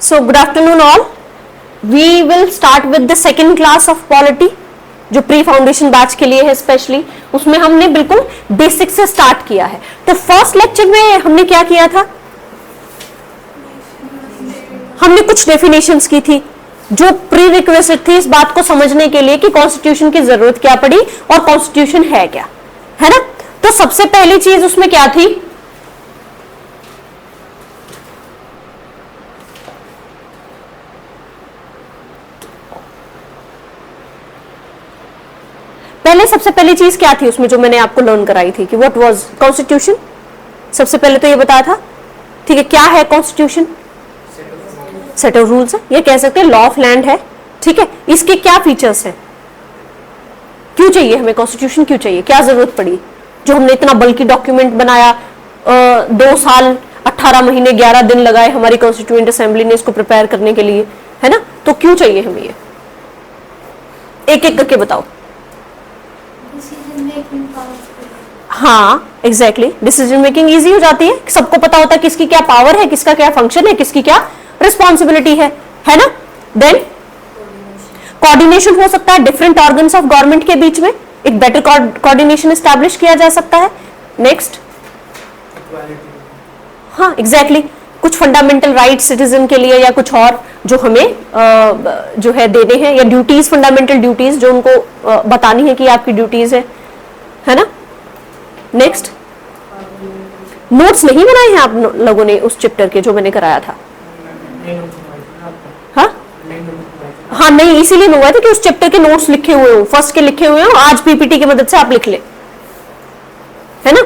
So good afternoon all. We will start with the second class of polity जो pre foundation batch के लिए है specially, उसमें हमने बिल्कुल बेसिक से स्टार्ट किया है। तो फर्स्ट लेक्चर में हमने क्या किया था, हमने कुछ डेफिनेशंस की थी जो प्री रिक्वेस्ट थी इस बात को समझने के लिए कि कॉन्स्टिट्यूशन की जरूरत क्या पड़ी और कॉन्स्टिट्यूशन है क्या, है ना। तो सबसे पहली चीज उसमें क्या थी, सबसे पहली चीज क्या थी उसमें जो मैंने आपको लर्न कराई थी कि व्हाट वाज कॉन्स्टिट्यूशन। सबसे पहले तो ये बताया था, ठीक है, क्या है कॉन्स्टिट्यूशन, सेट ऑफ रूल्स है, ये कह सकते हैं लॉ ऑफ लैंड है, ठीक है। इसके क्या फीचर्स हैं, क्यों चाहिए हमें कॉन्स्टिट्यूशन, क्यों चाहिए, क्या जरूरत पड़ी, जो हमने इतना बल्कि डॉक्यूमेंट बनाया, 2 साल 18 महीने 11 दिन लगाए हमारी कॉन्स्टिट्यूएंट असेंबली ने इसको प्रिपेयर करने के लिए, है ना। तो क्यों चाहिए हमें ये, एक एक करके बताओ। हाँ एग्जैक्टली, डिसीजन मेकिंग इजी हो जाती है, सबको पता होता है किसकी क्या पावर है, किसका क्या फंक्शन है, किसकी क्या रिस्पॉन्सिबिलिटी है ना। देन कोऑर्डिनेशन हो सकता है डिफरेंट ऑर्गन्स ऑफ गवर्नमेंट के बीच में, एक बेटर कोऑर्डिनेशन एस्टैब्लिश किया जा सकता है। नेक्स्ट, हाँ एग्जैक्टली, कुछ फंडामेंटल राइट सिटीजन के लिए या कुछ और जो हमें जो है देने हैं, या ड्यूटीज, फंडामेंटल ड्यूटीज जो उनको बतानी है कि आपकी ड्यूटीज है ना। नेक्स्ट, नोट्स नहीं बनाए हैं आप लोगों ने उस चैप्टर के जो मैंने कराया था, हाँ नहीं, इसीलिए मंगवाया था कि उस चैप्टर के नोट्स लिखे हुए हो, फर्स्ट के लिखे हुए हो, आज पीपीटी की मदद से आप लिख ले, है ना।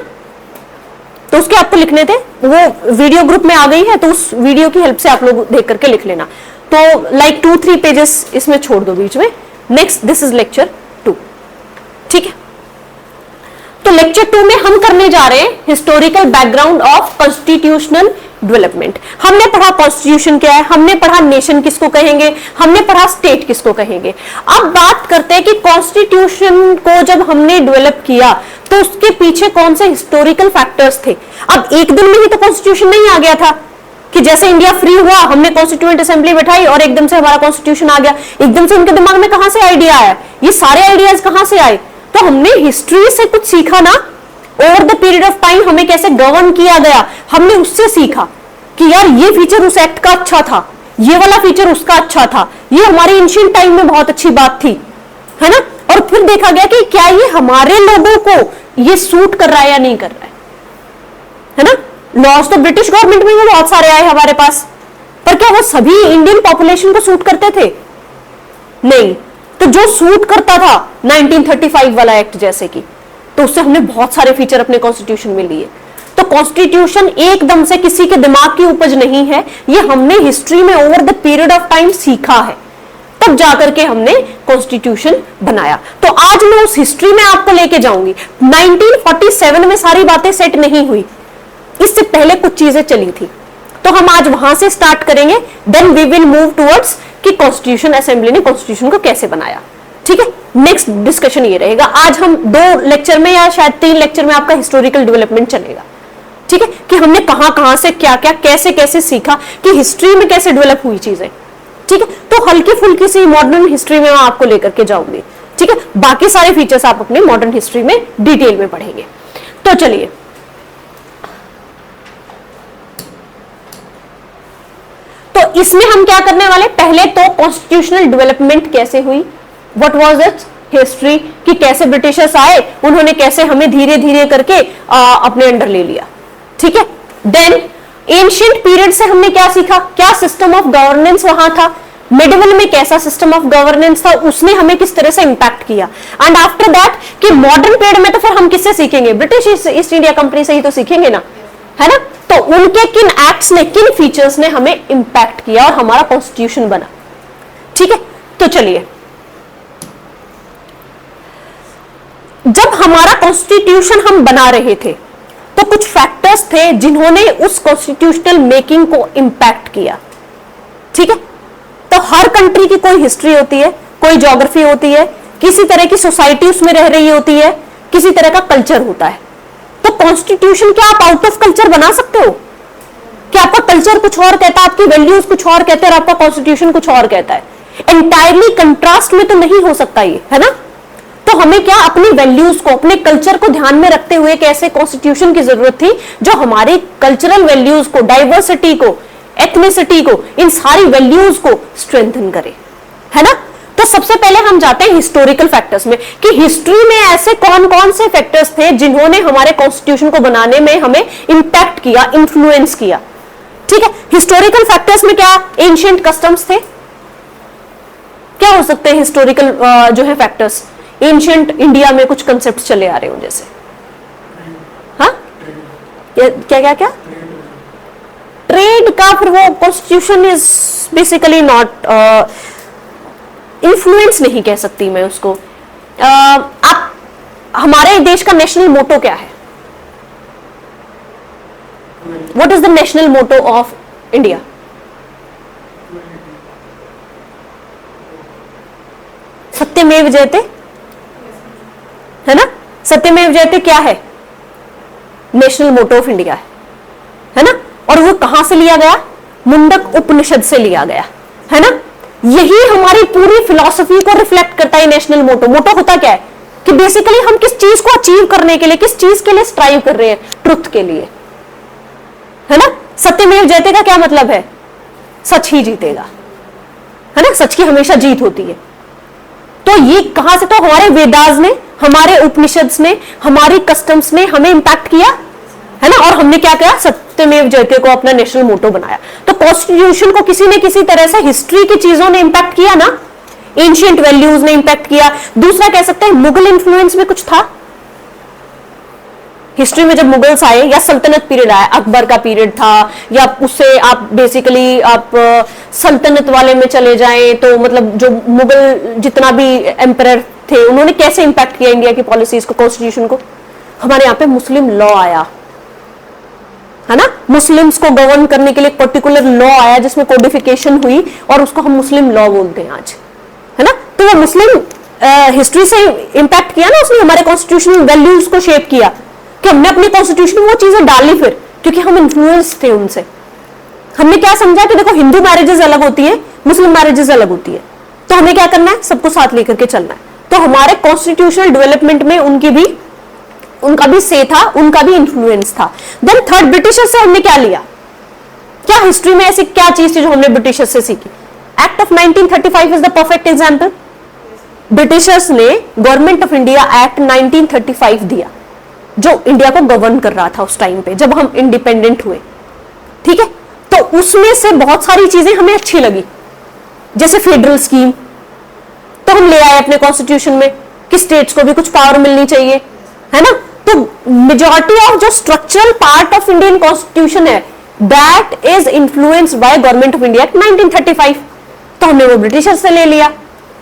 तो उसके आपको लिखने थे, वो वीडियो ग्रुप में आ गई है, तो उस वीडियो की हेल्प से आप लोग देख करके लिख लेना। तो लाइक 2-3 पेजेस इसमें छोड़ दो बीच में। नेक्स्ट, दिस इज लेक्चर 2, ठीक है। तो लेक्चर 2 में हम करने जा रहे हैं historical background of constitutional development. हमने पढ़ा कॉन्स्टिट्यूशन क्या है, हमने पढ़ा नेशन किसको कहेंगे, हमने पढ़ा स्टेट किसको कहेंगे। अब बात करते हैं कि कॉन्स्टिट्यूशन को जब हमने डेवलप किया तो उसके पीछे कौन से हिस्टोरिकल फैक्टर्स थे। अब एक दिन में ही तो कॉन्स्टिट्यूशन नहीं आ गया था कि जैसे इंडिया फ्री हुआ हमने कॉन्स्टिट्यूएंट असेंबली बैठाई और एकदम से हमारा कॉन्स्टिट्यूशन आ गया। एकदम से उनके दिमाग में कहां से आइडिया आया, ये सारे आइडियाज कहां से आए। तो हमने हिस्ट्री से कुछ सीखा ना, over the period of time हमें कैसे गवर्न किया गया, हमने उससे सीखा कि यार ये फीचर उस एक्ट का अच्छा था, ये वाला फीचर उसका अच्छा था, ये हमारे एंशिएंट टाइम में बहुत अच्छी बात थी, है ना। और फिर देखा गया कि क्या ये हमारे लोगों को ये सूट कर रहा है या नहीं कर रहा है ना। लॉज तो ब्रिटिश गवर्नमेंट में भी बहुत सारे आए हमारे पास, पर क्या वो सभी इंडियन पॉपुलेशन को सूट करते थे, नहीं। तो जो सूट करता था 1935 वाला एक्ट जैसे कि, तो उससे हमने बहुत सारे फीचर अपने कॉन्स्टिट्यूशन में लिए। तो कॉन्स्टिट्यूशन एकदम से किसी के दिमाग की उपज नहीं है, ये हमने हिस्ट्री में over the period of time सीखा है, तब जाकर के हमने कॉन्स्टिट्यूशन बनाया। तो आज मैं उस हिस्ट्री में आपको लेके जाऊंगी। 1947 में सारी बातें सेट नहीं हुई, इससे पहले कुछ चीजें चली थी, तो हम आज वहां से स्टार्ट करेंगे। Then we will move towards कि कॉन्स्टिट्यूशन असेंबली ने कॉन्स्टिट्यूशन को कैसे बनाया, ठीक है। नेक्स्ट डिस्कशन ये रहेगा, आज हम 2 लेक्चर में या शायद 3 लेक्चर में आपका हिस्टोरिकल डेवलपमेंट चलेगा, ठीक है, कि हमने कहां से क्या क्या कैसे कैसे सीखा, कि हिस्ट्री में कैसे डेवलप हुई चीजें, ठीक है। तो हल्की फुल्की सी मॉडर्न हिस्ट्री में मैं आपको लेकर के जाऊंगी, ठीक है। बाकी सारे फीचर्स आप अपने मॉडर्न हिस्ट्री में डिटेल में पढ़ेंगे। तो चलिए, तो इसमें हम क्या करने वाले, पहले तो कॉन्स्टिट्यूशनल डेवलपमेंट कैसे हुई, व्हाट वाज इट्स हिस्ट्री, कि कैसे ब्रिटिशर्स आए, उन्होंने कैसे हमें धीरे धीरे करके अपने अंडर ले लिया, ठीक है। देन एंशिएंट पीरियड से हमने क्या सीखा, क्या सिस्टम ऑफ गवर्नेंस वहां था, मिडिवल में कैसा सिस्टम ऑफ गवर्नेंस था, उसने हमें किस तरह से इंपैक्ट किया। एंड आफ्टर दैट कि मॉडर्न पीरियड में तो फिर हम किससे सीखेंगे, ब्रिटिश ईस्ट इंडिया कंपनी से ही तो सीखेंगे ना, है ना। तो उनके किन एक्ट्स ने, किन फीचर्स ने हमें इंपैक्ट किया और हमारा कॉन्स्टिट्यूशन बना, ठीक है। तो चलिए, जब हमारा कॉन्स्टिट्यूशन हम बना रहे थे तो कुछ फैक्टर्स थे जिन्होंने उस कॉन्स्टिट्यूशनल मेकिंग को इंपैक्ट किया, ठीक है। तो हर कंट्री की कोई हिस्ट्री होती है, कोई ज्योग्राफी होती है, किसी तरह की सोसाइटी उसमें रह रही होती है, किसी तरह का कल्चर होता है। तो कॉन्स्टिट्यूशन क्या आप आउट ऑफ कल्चर बना सकते हो, कि आपका कल्चर कुछ और कहता है, आपकी वैल्यूज कुछ और कहते हैं और आपका कॉन्स्टिट्यूशन कुछ और कहता है। एंटायरली कंट्रास्ट में तो नहीं हो सकता ये, है ना। तो हमें क्या अपनी वैल्यूज को, अपने कल्चर को ध्यान में रखते हुए कैसे कॉन्स्टिट्यूशन की जरूरत थी जो हमारी कल्चरल वैल्यूज को, डाइवर्सिटी को, एथनिसिटी को, इन सारी वैल्यूज को स्ट्रेंथन करे, है ना। तो सबसे पहले हम जाते हैं हिस्टोरिकल फैक्टर्स में कि हिस्ट्री में ऐसे कौन कौन से फैक्टर्स थे जिन्होंने हमारे कॉन्स्टिट्यूशन को बनाने में हमें इंपैक्ट किया, इंफ्लुएंस किया। ठीक है, हिस्टोरिकल फैक्टर्स में क्या एंशिएंट कस्टम्स थे, क्या हो सकते हैं हिस्टोरिकल जो है फैक्टर्स। एंशिएंट इंडिया में कुछ कंसेप्ट चले आ रहे हो जैसे, हाँ क्या क्या क्या ट्रेड का, फिर वो constitution is basically not, influence नहीं कह सकती मैं उसको। आप, हमारे देश का नेशनल मोटो क्या है, what is the national motto of India? सत्यमेव जयते, है ना। सत्यमेव जयते क्या है, नेशनल मोटो ऑफ इंडिया है ना। और वो कहां से लिया गया, मुंडक उपनिषद से लिया गया, है ना। यही हमारी पूरी फिलॉसफी को रिफ्लेक्ट करता है नेशनल मोटो। मोटो होता क्या है कि बेसिकली हम किस चीज को अचीव करने के लिए, किस चीज के लिए स्ट्राइव कर रहे हैं, ट्रुथ के लिए, है ना। सत्यमेव जयते का क्या मतलब है, सच ही जीतेगा, है ना, सच की हमेशा जीत होती है। तो ये कहां से, तो हमारे वेदास ने, हमारे उपनिषद्स ने, हमारी कस्टम्स ने हमें इंपैक्ट किया, है ना। और हमने क्या किया, सत्यमेव जयते को अपना नेशनल मोटो बनाया। तो कॉन्स्टिट्यूशन को किसी ने किसी तरह से हिस्ट्री की चीजों ने इंपैक्ट किया ना, एंशिएंट वैल्यूज ने इंपैक्ट किया। दूसरा कह सकते हैं मुगल इंफ्लुएंस में कुछ था हिस्ट्री में, जब मुगल्स आए या सल्तनत पीरियड आया, अकबर का पीरियड था, या उससे आप बेसिकली आप सल्तनत वाले में चले जाएं तो मतलब जो मुगल जितना भी एम्परर थे उन्होंने कैसे इंपैक्ट किया इंडिया की पॉलिसीज को, कॉन्स्टिट्यूशन को। हमारे यहाँ पे मुस्लिम लॉ आया, है ना, मुस्लिम्स को गवर्न करने के लिए एक पर्टिकुलर लॉ आया जिसमें कोडिफिकेशन हुई और उसको हम मुस्लिम लॉ बोलते हैं आज, है ना। तो वो मुस्लिम हिस्ट्री से इंपैक्ट किया ना, उसने हमारे कॉन्स्टिट्यूशनल वैल्यूज को शेप किया कि हमने अपनी कॉन्स्टिट्यूशन में वो चीजें डाली फिर, क्योंकि हम इन्फ्लुएंस थे उनसे। हमने क्या समझा कि देखो हिंदू मैरिजेस अलग होती है, मुस्लिम मैरिजेस अलग होती है, तो हमें क्या करना है, सबको साथ लेकर के चलना है। तो हमारे कॉन्स्टिट्यूशनल डेवलपमेंट में उनका भी से था, उनका भी इन्फ्लुएंस था। देन थर्ड, ब्रिटिशर से हमने क्या लिया, क्या हिस्ट्री में ऐसी क्या चीज थी जो हमने ब्रिटिशर से सीखी। Act of 1935 is the perfect example. Britishers ने गवर्नमेंट ऑफ इंडिया एक्ट 1935 दिया जो इंडिया को गवर्न कर रहा था उस टाइम पे जब हम इंडिपेंडेंट हुए, ठीक है। तो उसमें से बहुत सारी चीजें हमें अच्छी लगी, जैसे फेडरल स्कीम, तो हम ले आए अपने कॉन्स्टिट्यूशन में कि स्टेट्स को भी कुछ पावर मिलनी चाहिए, है ना। तो मेजॉरिटी ऑफ जो structural part of Indian constitution है that is influenced by government of India 1935, तो हमने वो ब्रिटिशर से ले लिया,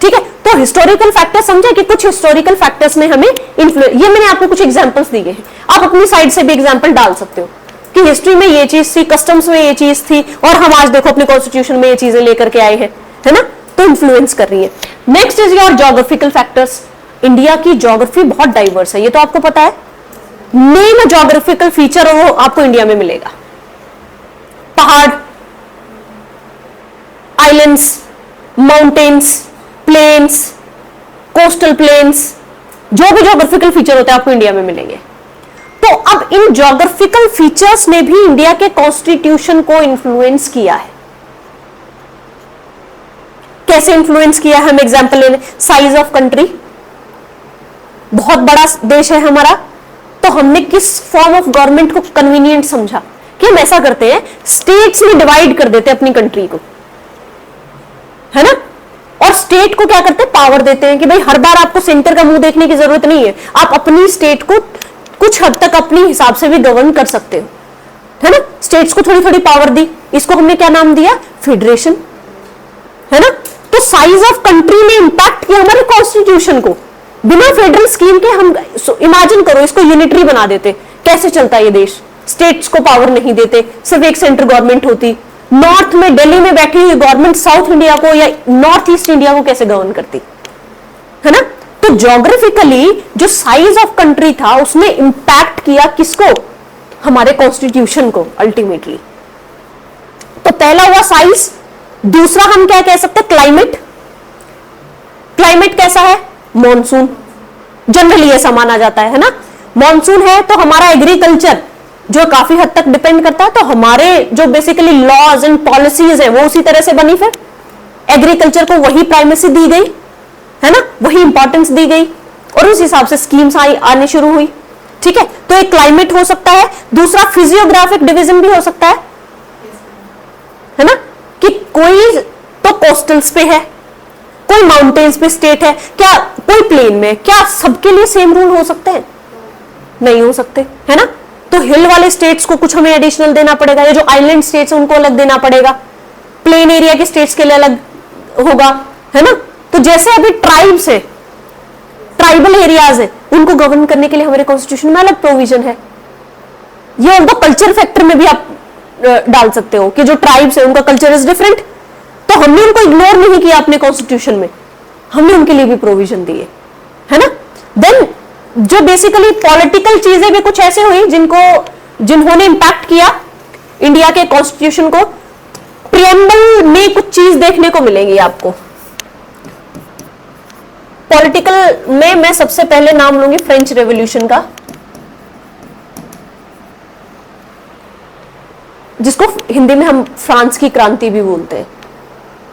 ठीक है। तो हिस्टोरिकल फैक्टर समझे कि कुछ हिस्टोरिकल फैक्टर्स ने हमें इन्फ्लुएंस, ये मैंने आपको कुछ एग्जांपल्स दिए हैं, आप अपनी साइड से भी एग्जांपल डाल सकते हो कि हिस्ट्री में ये चीज थी, कस्टम्स में ये चीज थी, और हम आज देखो अपने कॉन्स्टिट्यूशन में ये चीजें लेकर के आए हैं, है ना। तो इन्फ्लुएंस कर रही है। Next is your geographical factors. India की ज्योग्राफी बहुत डाइवर्स है, ये तो आपको पता है। मेन ज्योग्राफिकल फीचर वो आपको इंडिया में मिलेगा, पहाड़, islands, mountains, plains, coastal plains, जो भी ज्योग्राफिकल फीचर होते हैं आपको इंडिया में मिलेंगे। तो अब इन ज्योग्राफिकल फीचर्स ने भी इंडिया के कॉन्स्टिट्यूशन को इन्फ्लुएंस किया है। कैसे इन्फ्लुएंस किया है, हम एग्जांपल ले लें। साइज ऑफ कंट्री, बहुत बड़ा देश है हमारा, तो हमने किस फॉर्म ऑफ गवर्नमेंट को कन्वीनियंट समझा कि हम ऐसा करते हैं, स्टेट्स में डिवाइड कर देते हैं अपनी कंट्री को, है ना। और स्टेट को क्या करते हैं, पावर देते हैं कि भाई हर बार आपको सेंटर का मुंह देखने की जरूरत नहीं है, आप अपनी स्टेट को कुछ हद तक अपने हिसाब से भी गवर्न कर सकते हो, है ना। स्टेट्स को थोड़ी थोड़ी पावर दी, इसको हमने क्या नाम दिया, फेडरेशन, है ना। तो साइज ऑफ कंट्री ने इंपैक्ट किया हमारे कॉन्स्टिट्यूशन को। बिना फेडरल स्कीम के हम इमेजिन करो इसको यूनिटरी बना देते, कैसे चलता ये देश। स्टेट्स को पावर नहीं देते, सिर्फ एक सेंट्रल गवर्नमेंट होती। नॉर्थ में दिल्ली में बैठी हुई गवर्नमेंट साउथ इंडिया को या नॉर्थ ईस्ट इंडिया को कैसे गवर्न करती, है ना। तो ज्योग्राफिकली जो साइज ऑफ कंट्री था उसने इंपैक्ट किया किसको, हमारे कॉन्स्टिट्यूशन को अल्टीमेटली, पहला हुआ साइज, दूसरा हम क्या कह सकते हैं, क्लाइमेट। क्लाइमेट कैसा है, मॉनसून, जनरली ऐसा माना जाता है ना। मॉनसून है तो हमारा एग्रीकल्चर जो काफी हद तक डिपेंड करता है, तो हमारे जो बेसिकली लॉज एंड पॉलिसीज है वो उसी तरह से बनी, फिर एग्रीकल्चर को वही प्राइमेसी दी गई है ना, वही इंपॉर्टेंस दी गई और उस हिसाब से स्कीम्स आनी शुरू हुई। ठीक है, तो एक क्लाइमेट हो सकता है, दूसरा फिजियोग्राफिक डिवीजन भी हो सकता है ना, कि कोई तो कोस्टल्स पे है, कोई माउंटेन्स पे स्टेट है, क्या कोई प्लेन में, क्या सबके लिए सेम रूल हो सकते हैं, नहीं हो सकते, है ना। तो हिल वाले स्टेट्स को कुछ हमें एडिशनल देना पड़ेगा, या जो आइलैंड स्टेट्स हैं उनको अलग देना पड़ेगा, प्लेन एरिया के स्टेट्स के लिए अलग होगा, है ना। तो जैसे अभी ट्राइब्स है, ट्राइबल एरियाज है, उनको गवर्न करने के लिए हमारे कॉन्स्टिट्यूशन में अलग प्रोविजन है। ये उनको कल्चर फैक्टर में भी आप डाल सकते हो कि जो ट्राइब्स है उनका कल्चर इज डिफरेंट, तो हमने उनको इग्नोर नहीं किया अपने कॉन्स्टिट्यूशन में, हमने उनके लिए भी प्रोविजन दिए, है ना। देन जो बेसिकली पॉलिटिकल चीजें भी कुछ ऐसे हुई जिन्होंने इंपैक्ट किया इंडिया के कॉन्स्टिट्यूशन को। प्रियम्बल में कुछ चीज देखने को मिलेगी आपको। पॉलिटिकल में मैं सबसे पहले नाम लूंगी फ्रेंच रेवोल्यूशन का, जिसको हिंदी में हम फ्रांस की क्रांति भी बोलते हैं।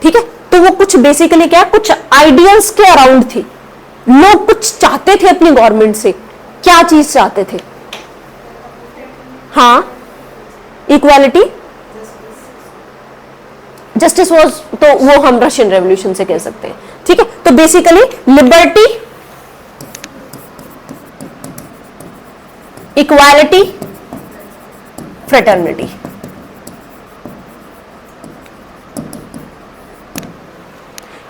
ठीक है, तो वो कुछ बेसिकली क्या, कुछ आइडियल्स के अराउंड थी, लोग कुछ चाहते थे अपनी गवर्नमेंट से, क्या चीज चाहते थे, हाँ, इक्वालिटी, जस्टिस वॉज, तो वो हम रशियन रेवोल्यूशन से कह सकते हैं। ठीक है, तो बेसिकली लिबर्टी, इक्वालिटी, फ्रेटर्निटी।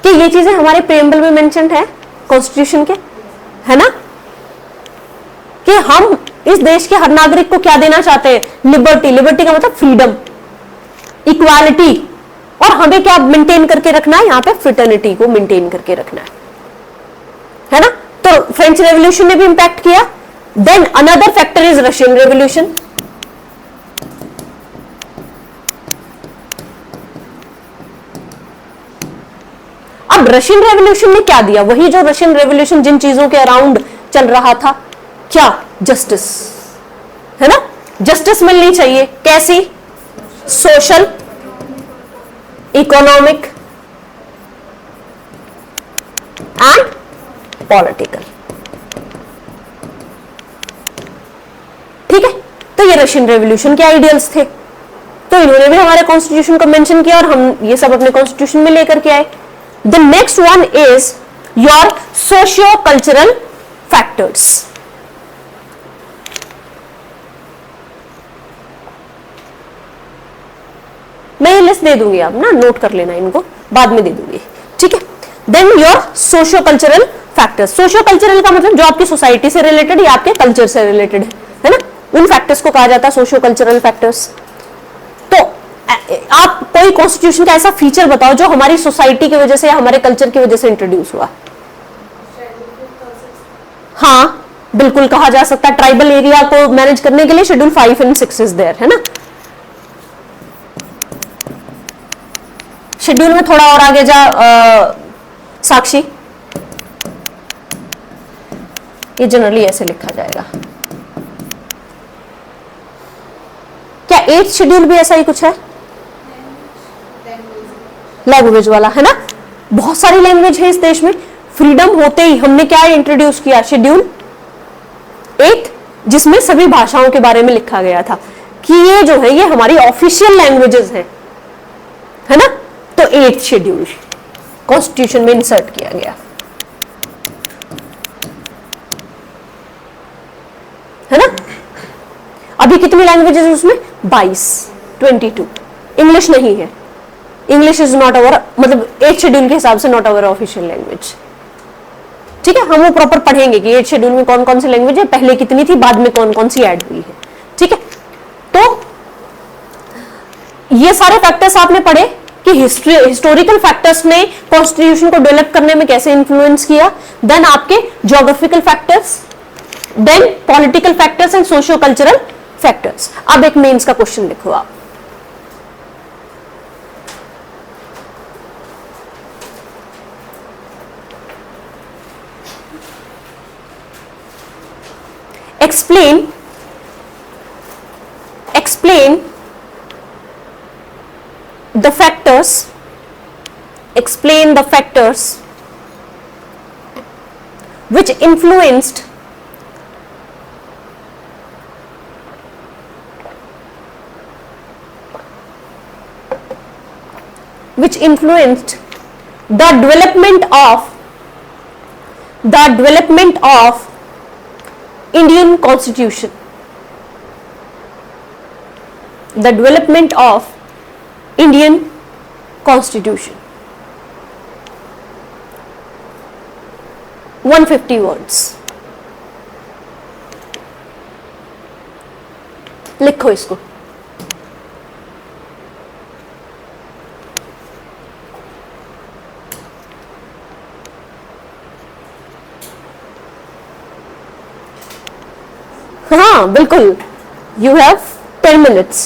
कि ये चीजें हमारे प्रेम्बल में मेंशन है कॉन्स्टिट्यूशन के, है ना, कि हम इस देश के हर नागरिक को क्या देना चाहते हैं, लिबर्टी। लिबर्टी का मतलब फ्रीडम, इक्वालिटी, और हमें क्या मेंटेन करके रखना है, यहां पे फ्रेटर्निटी को मेंटेन करके रखना है ना। तो फ्रेंच रेवोल्यूशन ने भी इंपैक्ट किया। Then another factor is Russian revolution. अब रशियन रेवोल्यूशन ने क्या दिया, वही जो रशियन रेवोल्यूशन जिन चीजों के अराउंड चल रहा था, क्या, जस्टिस, है ना। जस्टिस मिलनी चाहिए, कैसी, सोशल, इकोनॉमिक एंड पॉलिटिकल। ठीक है, तो ये रशियन रेवोल्यूशन के आइडियल्स थे, तो इन्होंने भी हमारे कॉन्स्टिट्यूशन को मेंशन किया और हम ये सब अपने कॉन्स्टिट्यूशन में लेकर के आए। The next one is your socio cultural factors. मैं ये लिस्ट दे दूंगी, आप ना नोट कर लेना, इनको बाद में दे दूंगी। ठीक है, then your socio cultural factors. Socio cultural का मतलब जो आपकी सोसाइटी से रिलेटेड या आपके कल्चर से रिलेटेड है ना, उन फैक्टर्स को कहा जाता है सोशियो कल्चरल फैक्टर्स। तो आप कोई कॉन्स्टिट्यूशन का ऐसा फीचर बताओ जो हमारी सोसाइटी की वजह से या हमारे कल्चर की वजह से इंट्रोड्यूस हुआ। हाँ, बिल्कुल कहा जा सकता है। ट्राइबल एरिया को मैनेज करने के लिए शेड्यूल 5 एंड 6 इज देयर, है ना। शेड्यूल में थोड़ा और आगे जा, साक्षी, ये जनरली ऐसे लिखा जाएगा। क्या 8th शेड्यूल भी ऐसा ही कुछ है, लैंग्वेज वाला, है ना। बहुत सारी लैंग्वेज है इस देश में। फ्रीडम होते ही हमने क्या इंट्रोड्यूस किया, शेड्यूल 8, जिसमें सभी भाषाओं के बारे में लिखा गया था कि ये जो है ये हमारी ऑफिशियल लैंग्वेजेस हैं, है ना। तो 8th शेड्यूल कॉन्स्टिट्यूशन में इंसर्ट किया गया, है ना। अभी कितनी लैंग्वेजेस उसमें, 22। इंग्लिश नहीं है, इंग्लिश इज नॉट अवर, मतलब 8th शेड्यूल के हिसाब से नॉट अवर ऑफिशियल लैंग्वेज। ठीक है, हम वो प्रॉपर पढ़ेंगे कि 8th शेड्यूल में कौन कौन सी लैंग्वेज है, पहले कितनी थी, बाद में कौन कौन सी ऐड हुई है। ठीक है, तो ये सारे फैक्टर्स आपने पढ़े कि हिस्टोरिकल फैक्टर्स ने कॉन्स्टिट्यूशन को डेवलप करने में कैसे इंफ्लुएंस किया। देन आपके geographical factors, then political factors and socio cultural factors. अब एक मेंस का क्वेश्चन लिखो आप, explain the factors which influenced the development of Indian Constitution. The development of Indian Constitution. 150 words. लिखो इसको. हाँ बिल्कुल. You have 10 minutes.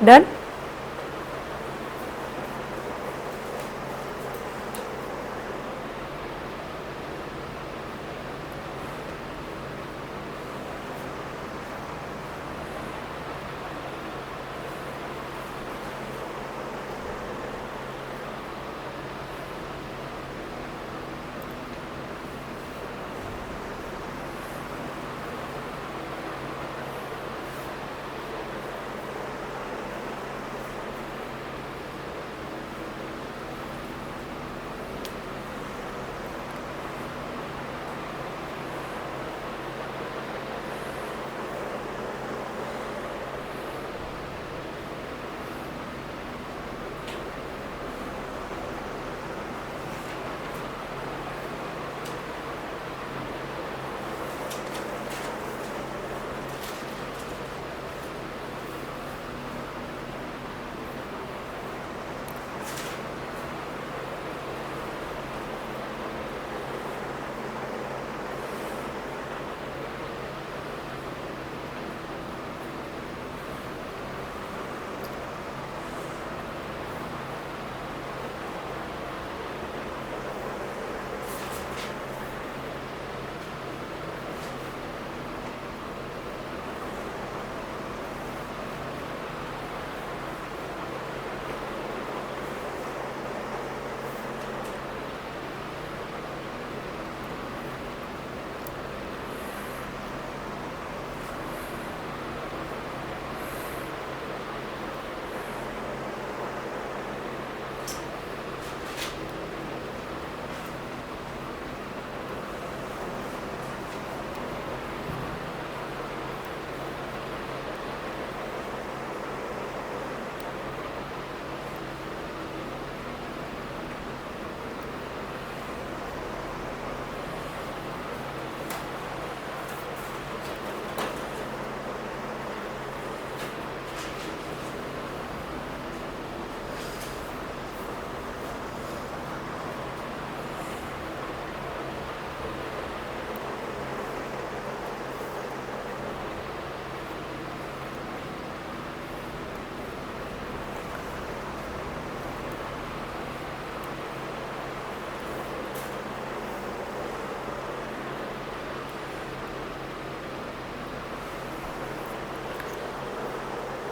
डन।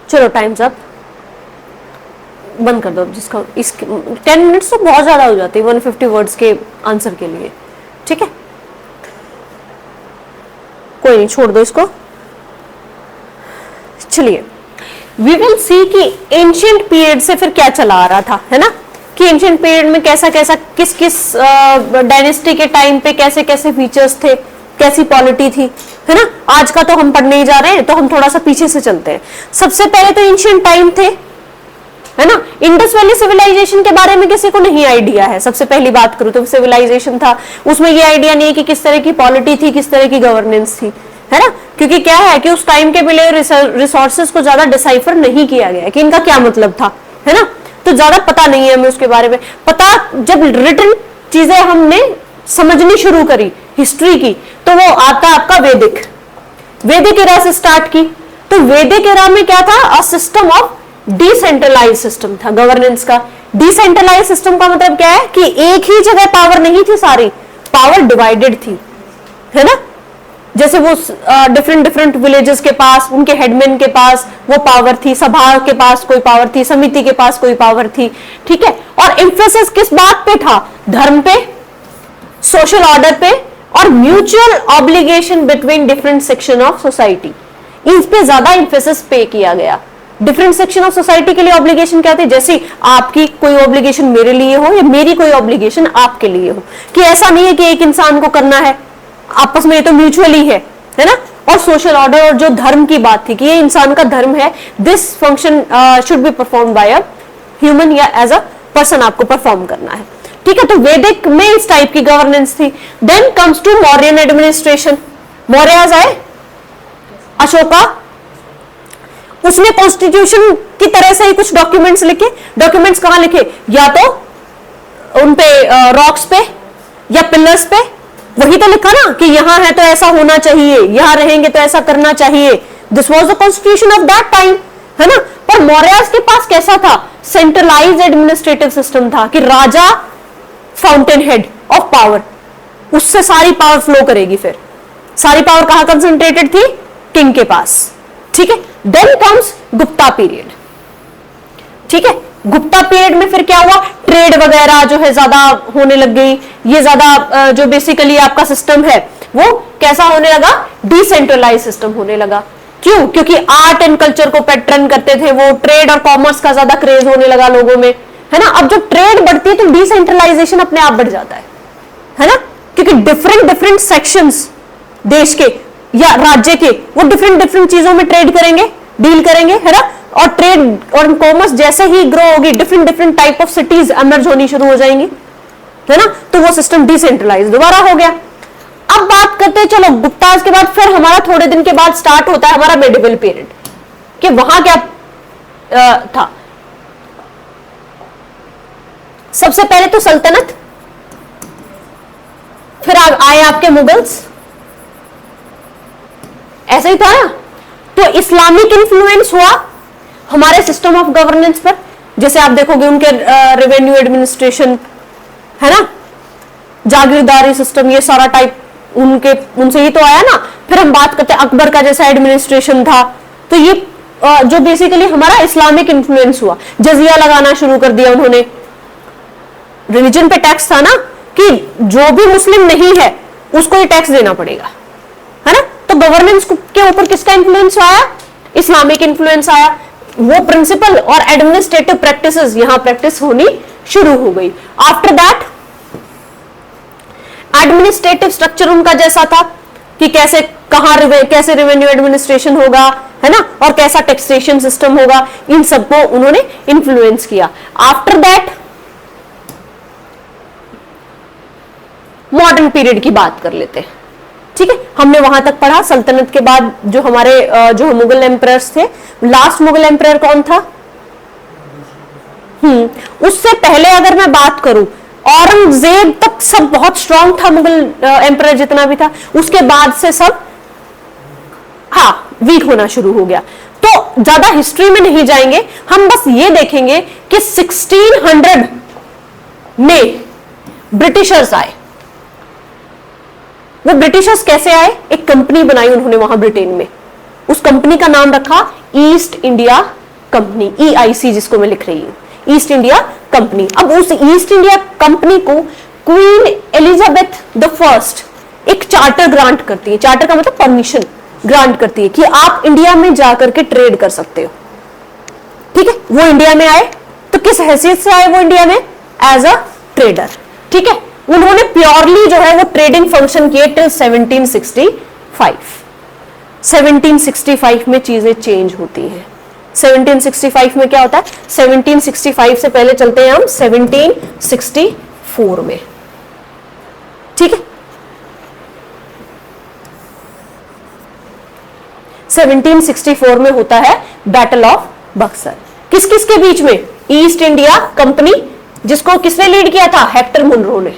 चलो टाइम्स अप, बंद कर दो जिसका इस 10 मिनट्स तो बहुत ज्यादा हो जाती है 150 वर्ड्स के आंसर के लिए, ठीक है कोई नहीं, छोड़ दो इसको। चलिए वी विल सी कि एंशिएंट पीरियड से फिर क्या चला आ रहा था, है ना, कि एंशिएंट पीरियड में कैसा कैसा किस किस डायनेस्टी के टाइम पे कैसे कैसे फीचर्स थे, कैसी पॉलिटी थी, है ना। आज का तो हम पढ़ने ही जा रहे हैं, तो हम थोड़ा सा पीछे से चलते हैं। सबसे पहले तो एंशिएंट टाइम थे, है ना। इंडस वैली सिविलाइजेशन के बारे में किसी को नहीं आइडिया है। सबसे पहली बात करूं तो सिविलाइजेशन था, उसमें ये आइडिया नहीं है कि किस तरह की पॉलिटी थी, किस तरह की गवर्नेंस थी, है ना। क्योंकि क्या है कि उस टाइम के मिले रिसोर्सेज को ज्यादा डिसाइफर नहीं किया गया कि इनका क्या मतलब था, है ना। तो ज्यादा पता नहीं है हमें उसके बारे में। पता जब रिटन चीजें हमने समझनी शुरू करी हिस्ट्री की, तो वो आता आपका वैदिक एरा से स्टार्ट की। तो वैदिक एरा में क्या था, a system of decentralize system था गवर्नेंस का। डिसेंट्रलाइज सिस्टम का मतलब क्या है कि एक ही जगह पावर नहीं थी, सारी पावर डिवाइडेड थी, है ना। जैसे वो डिफरेंट विलेजेस के पास, उनके हेडमैन के पास वो पावर थी, सभा के पास कोई पावर थी, समिति के पास कोई पावर थी, ठीक है। और एम्फेसिस किस बात पे था, धर्म पे, सोशल ऑर्डर पे और mutual obligation between different section of society, इन पे ज्यादा एम्फेसिस पे किया गया। डिफरेंट सेक्शन ऑफ सोसाइटी के लिए ऑब्लिगेशन क्या थी, जैसे आपकी कोई ऑब्लिगेशन मेरे लिए हो या मेरी कोई ऑब्लिगेशन आपके लिए हो, कि ऐसा नहीं है कि एक इंसान को करना है, आपस में ये तो म्यूचुअली है ना। और सोशल ऑर्डर और जो धर्म की बात थी कि ये इंसान का धर्म है, this function should be perform by a human या एज अ पर्सन आपको परफॉर्म करना है, ठीक है। तो वैदिक में इस टाइप की गवर्नेंस थी। Then comes to Mauryan administration. Mauryas आए, अशोका, उसने कॉन्स्टिट्यूशन की तरह से ही कुछ डॉक्यूमेंट्स लिखे। डॉक्यूमेंट्स कहां लिखे, या तो उन पे रॉक्स पे या पिलर्स पे, वही तो लिखा ना कि यहां है तो ऐसा होना चाहिए, यहां रहेंगे तो ऐसा करना चाहिए। This was the constitution of that time. है ना। पर मौर्यस के पास कैसा था, सेंट्रलाइज एडमिनिस्ट्रेटिव सिस्टम था कि राजा फाउंटेन हेड ऑफ पावर, उससे सारी पावर फ्लो करेगी। फिर सारी पावर कहां कंसंट्रेटेड थी, किंग के पास। ठीक है, देन कम्स गुप्ता पीरियड। ठीक है, गुप्ता पीरियड में फिर क्या हुआ, ट्रेड वगैरह जो है ज्यादा होने लग गई। ये ज्यादा जो बेसिकली आपका सिस्टम है वो कैसा होने लगा, डिसेंट्रलाइज सिस्टम होने लगा। क्यों, क्योंकि आर्ट एंड कल्चर को पैटर्न करते थे वो, ट्रेड और कॉमर्स का ज्यादा क्रेज होने लगा लोगों में, है ना। अब जब ट्रेड बढ़ती है तो डिसेंट्रलाइजेशन अपने आप बढ़ जाता है ना, क्योंकि डिफरेंट डिफरेंट सेक्शंस देश के या राज्य के वो डिफरेंट डिफरेंट चीजों में ट्रेड करेंगे, डील करेंगे, है ना। और ट्रेड और कॉमर्स जैसे ही ग्रो होगी, different different type of cities emerge होनी शुरू हो जाएंगी, है ना। तो वो सिस्टम डिसेंट्रलाइज दोबारा हो गया। अब बात करते हैं, चलो गुप्ताज के बाद फिर हमारा थोड़े दिन के बाद स्टार्ट होता है हमारा मेडिवल पीरियड, कि वहां क्या था। सबसे पहले तो सल्तनत, फिर आए आपके मुगल्स, ऐसा ही था ना। तो इस्लामिक इंफ्लुएंस हुआ हमारे सिस्टम ऑफ गवर्नेंस पर, जैसे आप देखोगे उनके रेवेन्यू एडमिनिस्ट्रेशन, है ना, जागीरदारी सिस्टम, ये सारा टाइप उनसे ही तो आया ना। फिर हम बात करते हैं अकबर का जैसा एडमिनिस्ट्रेशन था, तो ये जो बेसिकली हमारा इस्लामिक इंफ्लुएंस हुआ। जजिया लगाना शुरू कर दिया उन्होंने, रिलीजन पे टैक्स था ना, कि जो भी मुस्लिम नहीं है उसको ये टैक्स देना पड़ेगा, है ना। तो गवर्नेंस के ऊपर किसका इंफ्लुएंस आया, इस्लामिक इंफ्लुएंस आया। वो प्रिंसिपल और एडमिनिस्ट्रेटिव प्रैक्टिसेस यहां प्रैक्टिस होनी शुरू हो गई। आफ्टर दैट एडमिनिस्ट्रेटिव स्ट्रक्चर उनका जैसा था कि कैसे कैसे रेवेन्यू एडमिनिस्ट्रेशन होगा, है ना, और कैसा टैक्सेशन सिस्टम होगा, इन सबको उन्होंने इन्फ्लुएंस किया। आफ्टर दैट मॉडर्न पीरियड की बात कर लेते हैं। ठीक है, हमने वहां तक पढ़ा। सल्तनत के बाद जो हमारे जो मुगल एम्परर्स थे, लास्ट मुगल एम्परर कौन था, उससे पहले अगर मैं बात करूं, औरंगजेब तक सब बहुत स्ट्रांग था, मुगल एम्परर जितना भी था। उसके बाद से सब वीक होना शुरू हो गया। तो ज्यादा हिस्ट्री में नहीं जाएंगे, हम बस ये देखेंगे कि 1600 में ब्रिटिशर्स आए। वो ब्रिटिशर्स कैसे आए, एक कंपनी बनाई उन्होंने वहां ब्रिटेन में, उस कंपनी का नाम रखा ईस्ट इंडिया कंपनी, EIC जिसको मैं लिख रही हूं, ईस्ट इंडिया कंपनी। अब उस ईस्ट इंडिया कंपनी को क्वीन एलिजाबेथ द फर्स्ट एक चार्टर ग्रांट करती है। चार्टर का मतलब परमिशन ग्रांट करती है कि आप इंडिया में जाकर के ट्रेड कर सकते हो। ठीक है, वो इंडिया में आए, तो किस हैसियत से आए वो इंडिया में, एज अ ट्रेडर। ठीक है, उन्होंने प्योरली जो है वो ट्रेडिंग फंक्शन किए टिल 1765। 1765 में चीजें चेंज होती हैं। 1765 में क्या होता है, 1765 से पहले चलते हैं हम 1764 में। ठीक है, 1764 में होता है बैटल ऑफ बक्सर। किस किस के बीच में, ईस्ट इंडिया कंपनी जिसको किसने लीड किया था, हेक्टर मुनरो ने।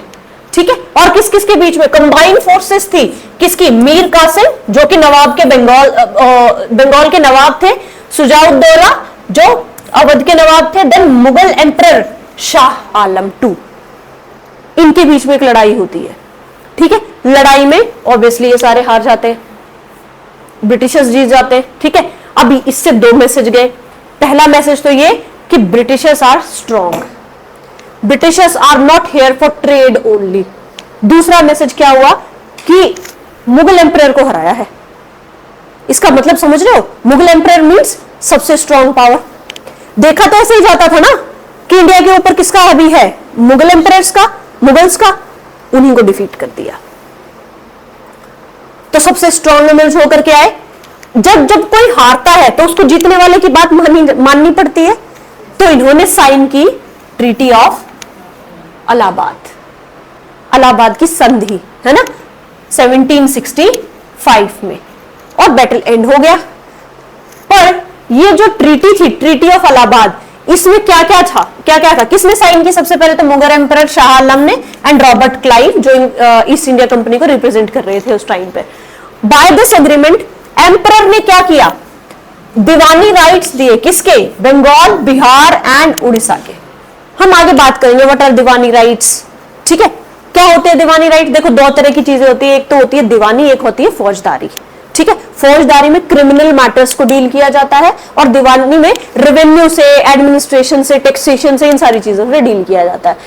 ठीक है, और किस किस के बीच में कंबाइंड फोर्सेस थी, किसकी, मीर कासिम जो कि नवाब के बंगाल के नवाब थे, सुजाउद्दौला जो अवध के नवाब थे, then Mughal emperor Shah Alam II, इनके बीच में एक लड़ाई होती है। ठीक है, लड़ाई में ऑब्वियसली ये सारे हार जाते हैं, ब्रिटिशर्स जीत जाते हैं। ठीक है, अभी इससे 2 मैसेज गए। पहला मैसेज तो ये कि Britishers are strong, Britishers are not here for trade only. दूसरा मैसेज क्या हुआ कि मुगल एम्परर को हराया है। इसका मतलब समझ रहे हो, मुगल एम्परर मींस सबसे स्ट्रॉन्ग पावर। देखा तो ऐसे ही जाता था ना कि इंडिया के ऊपर किसका अभी है, मुगल एम्परर्स का, मुगल्स का, उन्हीं को डिफीट कर दिया। तो सबसे स्ट्रॉन्ग एमर्ज होकर के आए। जब जब कोई हारता है तो उसको जीतने वाले की बात माननी पड़ती है। तो इन्होंने साइन की ट्रीटी ऑफ इलाहाबाद, इलाहाबाद की संधि, है ना, 1765 में, और बैटल एंड हो गया। पर ये जो ट्रीटी थी, ट्रीटी ऑफ इलाहाबाद, इसमें क्या क्या था, क्या क्या था, किसने साइन की, सबसे पहले तो मुगल एम्परर शाह आलम ने एंड रॉबर्ट क्लाइव जो ईस्ट इंडिया कंपनी को रिप्रेजेंट कर रहे थे उस टाइम पे। बाय दिस एग्रीमेंट एम्परर ने क्या किया, दीवानी राइट्स दिए किसके? बंगाल, बिहार एंड उड़ीसा के। हम आगे बात करेंगे व्हाट आर दीवानी राइट्स। ठीक है, क्या होते हैं दीवानी राइट? देखो दो तरह की चीजें होती है, एक तो होती है दीवानी, एक होती है फौजदारी। ठीक है, फौजदारी में क्रिमिनल मैटर्स को डील किया जाता है और दीवानी में रेवेन्यू से, एडमिनिस्ट्रेशन से, टैक्सेशन से, इन सारी चीजों से डील किया जाता है।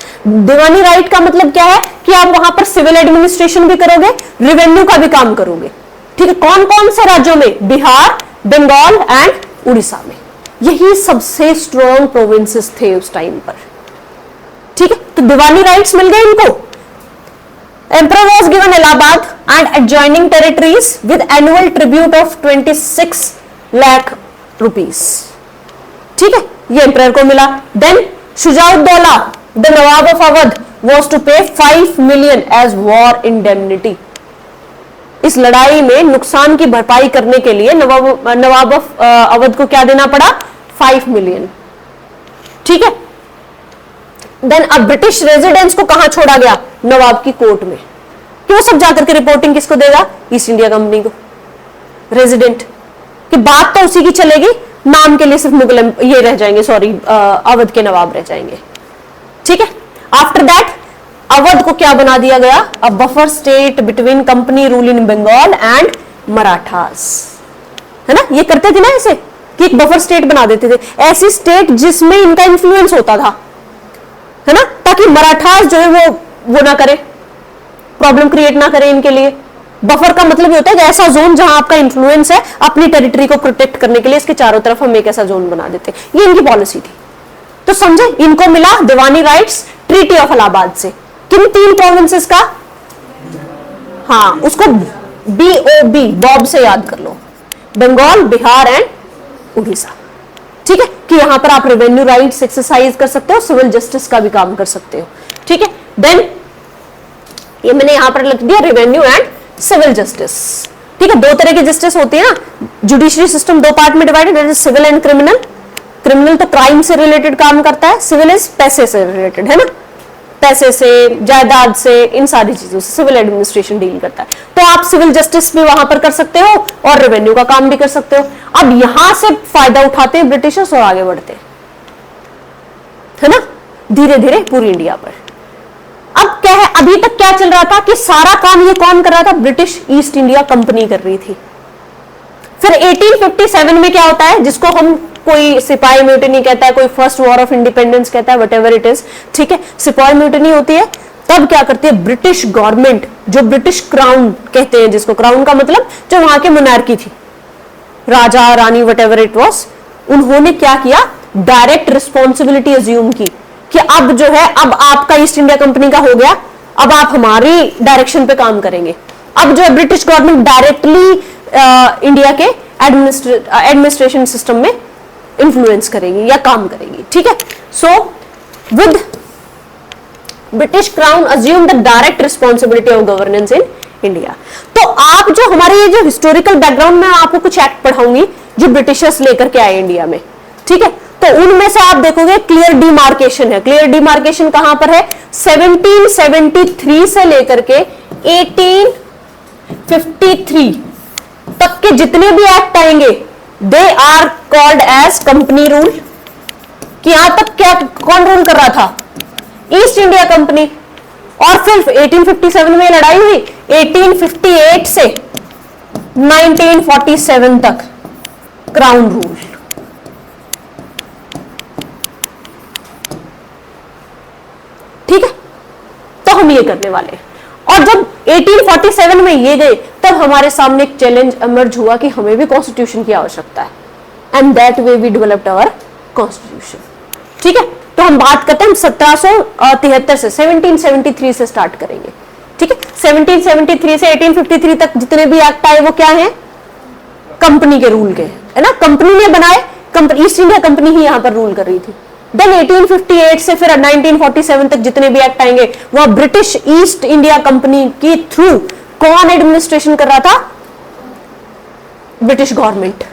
दीवानी राइट का मतलब क्या है कि आप वहां पर सिविल एडमिनिस्ट्रेशन भी करोगे, रेवेन्यू का भी काम करोगे। ठीक है, कौन कौन से राज्यों में? बिहार, बंगाल एंड उड़ीसा में। यही सबसे स्ट्रॉन्ग प्रोविंसेस थे उस टाइम पर। ठीक है, तो दीवानी राइट्स मिल गए इनको। Emperor was given Allahabad and adjoining territories with annual tribute of 26 lakh rupees. ठीक है, ये एम्परर को मिला। Then Shujauddaula the nawab of Awadh was to pay 5 million as war indemnity. इस लड़ाई में नुकसान की भरपाई करने के लिए नवाब ऑफ अवध को क्या देना पड़ा? 5 मिलियन। ठीक है, देन अब ब्रिटिश रेजिडेंट्स को कहां छोड़ा गया? नवाब की कोर्ट में। क्यों? सब जाकर के रिपोर्टिंग किसको देगा? ईस्ट इंडिया कंपनी को। रेजिडेंट की बात तो उसी की चलेगी, नाम के लिए सिर्फ मुगल ये रह जाएंगे, सॉरी अवध के नवाब रह जाएंगे। ठीक है, आफ्टर दैट अवध को क्या बना दिया गया? A buffer state between company rule in Bengal and Marathas. है ना, ये करते थे ना ऐसे कि एक बफर स्टेट बना देते थे, ऐसी स्टेट जिसमें इनका इंफ्लुएंस होता था, है ना, ताकि मराठास जो है वो ना करे, प्रॉब्लम क्रिएट ना करे इनके लिए। बफर का मतलब ये होता है कि ऐसा जोन जहां आपका इंफ्लुएंस है, अपनी टेरिटरी को प्रोटेक्ट करने के लिए इसके चारों तरफ हम एक ऐसा जोन बना देते हैं। ये इनकी पॉलिसी थी। तो समझे, इनको मिला दीवानी राइट्स ट्रीटी ऑफ इलाहाबाद से। किन 3 प्रोविंसेस का? हाँ, उसको BOB बॉब से याद कर लो, बंगाल, बिहार एंड उड़ीसा। ठीक है, कि यहां पर आप रेवेन्यू राइट्स एक्सरसाइज कर सकते हो, सिविल जस्टिस का भी काम कर सकते हो। ठीक है, देन ये मैंने यहां पर लिख दिया रेवेन्यू एंड सिविल जस्टिस। ठीक है, 2 तरह की जस्टिस होती है ना, जुडिशरी सिस्टम 2 पार्ट में डिवाइडेड है, सिविल एंड क्रिमिनल। क्रिमिनल तो क्राइम से रिलेटेड काम करता है, सिविल इज पैसे से रिलेटेड, है ना, पैसे से, जायदाद से, इन सारी चीजों से सिविल एडमिनिस्ट्रेशन डील करता है। तो आप सिविल जस्टिस भी वहां पर कर सकते हो और रेवेन्यू का काम भी कर सकते हो। अब यहां से फायदा उठाते हैं ब्रिटिशर्स और आगे बढ़ते हैं, है ना, धीरे धीरे पूरी इंडिया पर। अब क्या है, अभी तक क्या चल रहा था कि सारा काम ये कौन कर रहा था? ब्रिटिश ईस्ट इंडिया कंपनी कर रही थी। फिर 1857 में क्या होता है, जिसको हम कोई सिपाही म्यूटिनी कहता है, कोई फर्स्ट वॉर ऑफ इंडिपेंडेंस कहता है, व्हाटएवर इट इज। ठीक है, सिपाही म्यूटिनी होती है। तब क्या करती है ब्रिटिश गवर्नमेंट, जो ब्रिटिश क्राउन कहते हैं जिसको, क्राउन का मतलब जो वहां के मोनार्की थी, Raja Rani whatever it was, उन्होंने क्या किया? डायरेक्ट रिस्पॉन्सिबिलिटी अज्यूम की कि अब जो है, अब आपका ईस्ट इंडिया कंपनी का हो गया, अब आप हमारी डायरेक्शन पे काम करेंगे। अब जो है ब्रिटिश गवर्नमेंट डायरेक्टली इंडिया के एडमिनिस्ट्रेशन सिस्टम में इंफ्लुएंस करेगी या काम करेगी। ठीक है, so with British crown assume the direct responsibility of governance in India. तो आप जो हमारे ये जो हिस्टोरिकल बैकग्राउंड में आपको कुछ एक्ट पढ़ाऊंगी जो ब्रिटिशर्स लेकर के आए इंडिया में। ठीक है, तो उनमें से आप देखोगे क्लियर डिमार्केशन है। क्लियर डिमार्केशन कहां पर है? 1773 से लेकर के 1853 तक के जितने भी एक्ट आएंगे they are called as company rule. कि यहां तक क्या कौन रूल कर रहा था? East India Company. और सिर्फ 1857 में लड़ाई हुई, 1858 से 1947 तक क्राउन रूल। ठीक है, तो हम ये करने वाले हैं। और जब 1847 में ये गए, तब हमारे सामने एक चैलेंज इमर्ज हुआ कि हमें भी कॉन्स्टिट्यूशन की आवश्यकता है, and that way we developed our constitution. ठीक है, तो हम बात करते हैं 1773 से 1773 से स्टार्ट करेंगे। ठीक है, 1773 से 1853 तक जितने भी एक्ट आए वो क्या है? कंपनी के रूल के, है ना, कंपनी ने बनाए, ईस्ट इंडिया कंपनी ही यहां पर रूल कर रही थी। देन 1858 से फिर 1947 तक जितने भी एक्ट आएंगे वह ब्रिटिश ईस्ट इंडिया कंपनी की थ्रू कौन एडमिनिस्ट्रेशन कर रहा था? British government.